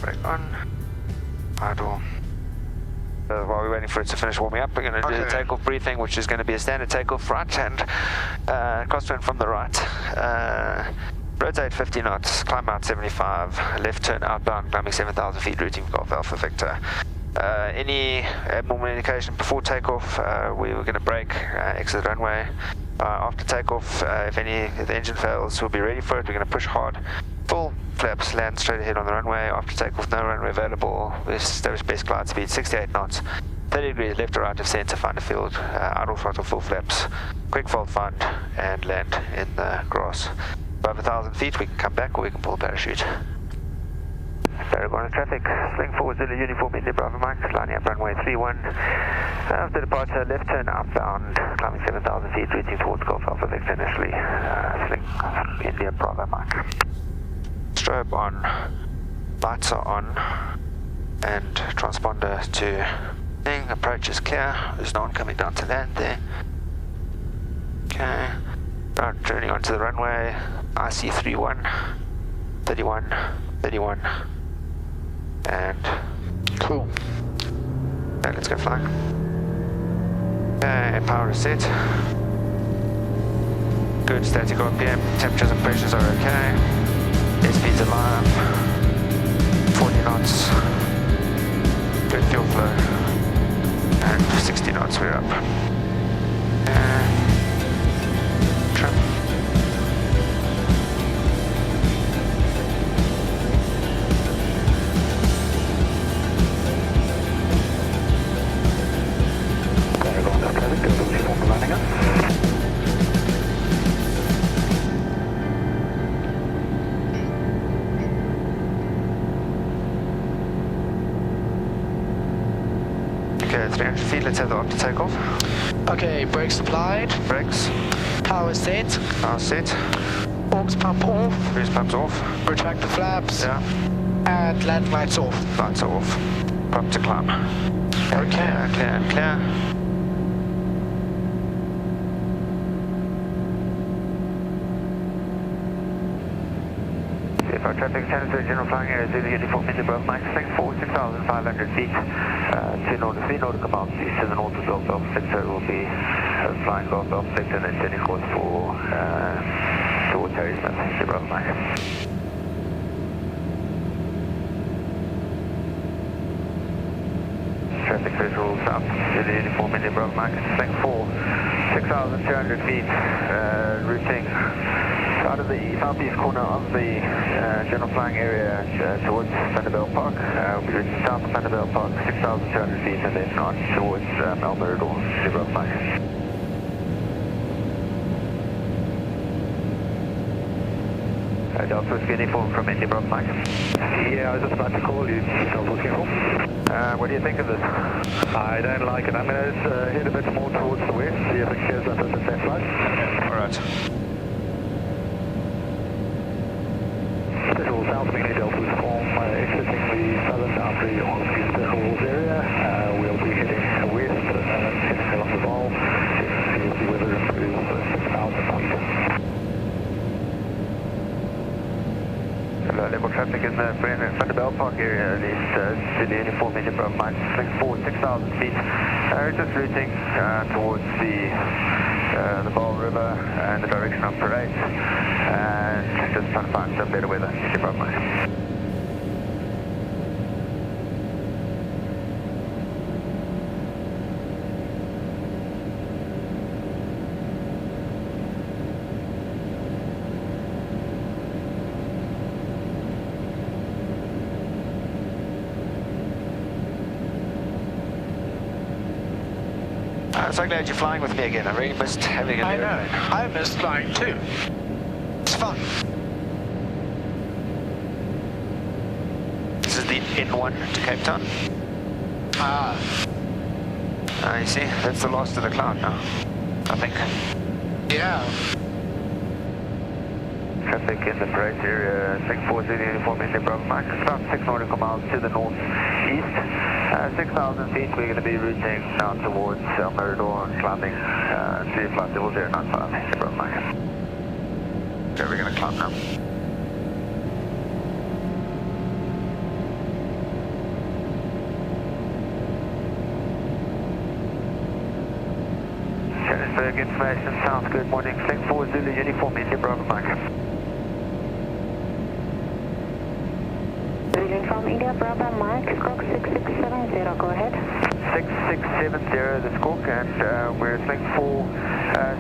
Brake on. Idle. While we're waiting for it to finish warming up, we're going to do the takeoff briefing, which is going to be a standard takeoff right hand, crosswind from the right. Rotate 50 knots, climb out 75, left turn outbound, climbing 7,000 feet, routing Golf Alpha Victor. Any abnormal indication before takeoff, we were going to brake, exit the runway. After takeoff, if the engine fails, we'll be ready for it. We're going to push hard, full flaps, land straight ahead on the runway. After takeoff, no runway available. We establish base glide speed, 68 knots, 30 degrees left or right of center, find a field, idle throttle, full flaps, quick fault find, and land in the grass. Above 1,000 feet, we can come back or we can pull a parachute. Baragwanath traffic, Sling 40 uniform India Bravo Mike, lining up runway 31. After departure, left turn outbound, climbing 7,000 feet, routing towards Golf Alpha Victor initially. Sling India Bravo Mike. Strobe on, lights are on, and transponder to Sling. Approach is clear, there's no one coming down to land there. Okay, right, turning onto the runway, IC 31, 31, 31. And cool. Okay, let's go flying. Okay, power is set. Good static RPM, temperatures and pressures are okay. Airspeed's alive. 40 knots. Good fuel flow. And 60 knots, we're up. Trim. Okay, 300 feet, let's have the after takeoff. Okay, brakes applied. Brakes. Power set. Power set. Aux pump off. Boost pumps off. Retract the flaps. Yeah. And land lights off. Lights are off. Pump to climb. Okay. Clear and clear. Our traffic standard to general flying area 0 uniform India Bravo Mike, Sling 4, 6,500 feet, 2 nautical, 3 nautical miles east to the north of Golf Alpha Victor. We'll be flying Golf Alpha Victor and then turning course towards Harry Smith, India Bravo Mike. Traffic visual south, 0 uniform India Bravo Mike, Sling 4, 6,200 feet, routing out of the southeast corner of the general flying area towards Vanderbilt Park. We'll be reaching south of Vanderbilt Park, 6,200 feet, and then on towards Mirador, Zero Flight. Delta Whiskey uniform from India Bravo Mike. Yeah, I was just about to call you, Delta Whiskey uniform. What do you think of this? I don't like it. I'm going to head a bit more towards the west, see if it clears up as a set flight. Alright. Visual south, Mini Delta Whiskey exiting the southern boundary of the Circle area. We'll be heading west, heading along the Vol, see if the weather improves 6,000 feet. Low level traffic in the Vanderbilt Park area, at least to the uniform India Bravo Mike, Sling 4, 6,000 feet. Just routing towards the Ball River and the direction of Parade, and just trying to find some better weather, India Bravo Mike. I'm so glad you're flying with me again. I really missed having a I know. I missed flying too. It's fun. This is the N1 to Cape Town. You see, that's the last of the cloud now, I think. Yeah. Traffic in the Parade area, Sling 40 uniform India Bravo Mike, about 6 nautical miles to the northeast. 6,000 feet, we're going to be routing now towards Mirador and climbing to flight level 095, India Bravo Mike. Okay, we're going to climb now. Drakensberg information, sounds good. Morning, Sling 4 Zulu uniform, India Bravo Mike. Zulu uniform, India Bravo Mike, squawk 6670, go ahead. 6670, the squawk, and we're Sling 4,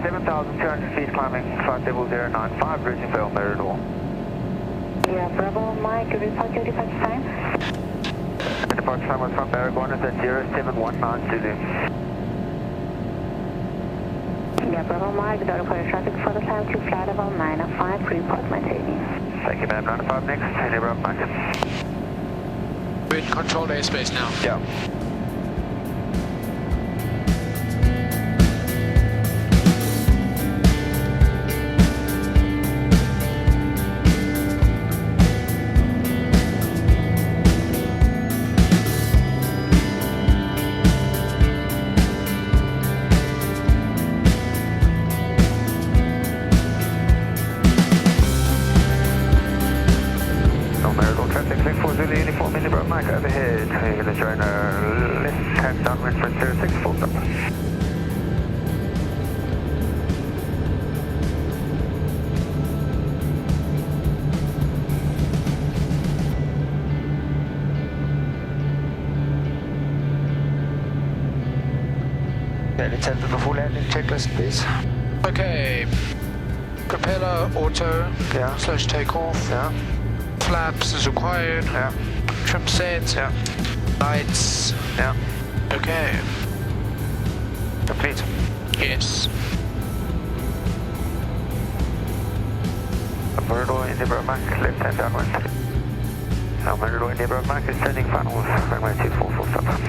7,200 feet climbing, flight level 095, reaching for Mirador. Yeah, Bravo Mike, departure time? The departure time was from Baragwanath at 0719 Zulu. Yeah, Bravo Mike, the reported traffic for the time to flight level 905, report maintaining. Thank you, ma'am. 95 next, India Bravo Mike. We're in controlled airspace now. Yeah. Mirador traffic, Sling 4 Zulu uniform, India Bravo Mike, overhead. We're going to join a left-hand downwind for 06, full stop. Okay, let's enter the full landing checklist, please. Okay. Propeller auto Yeah. / takeoff. Yeah. Flaps is required. Yeah. Trim set. Yeah. Lights. Yeah. Okay. Complete. Yes. Mirador, India Bravo Mike, left hand downwind. Now Mirador, India Bravo Mike is turning finals, runway 24, full stop.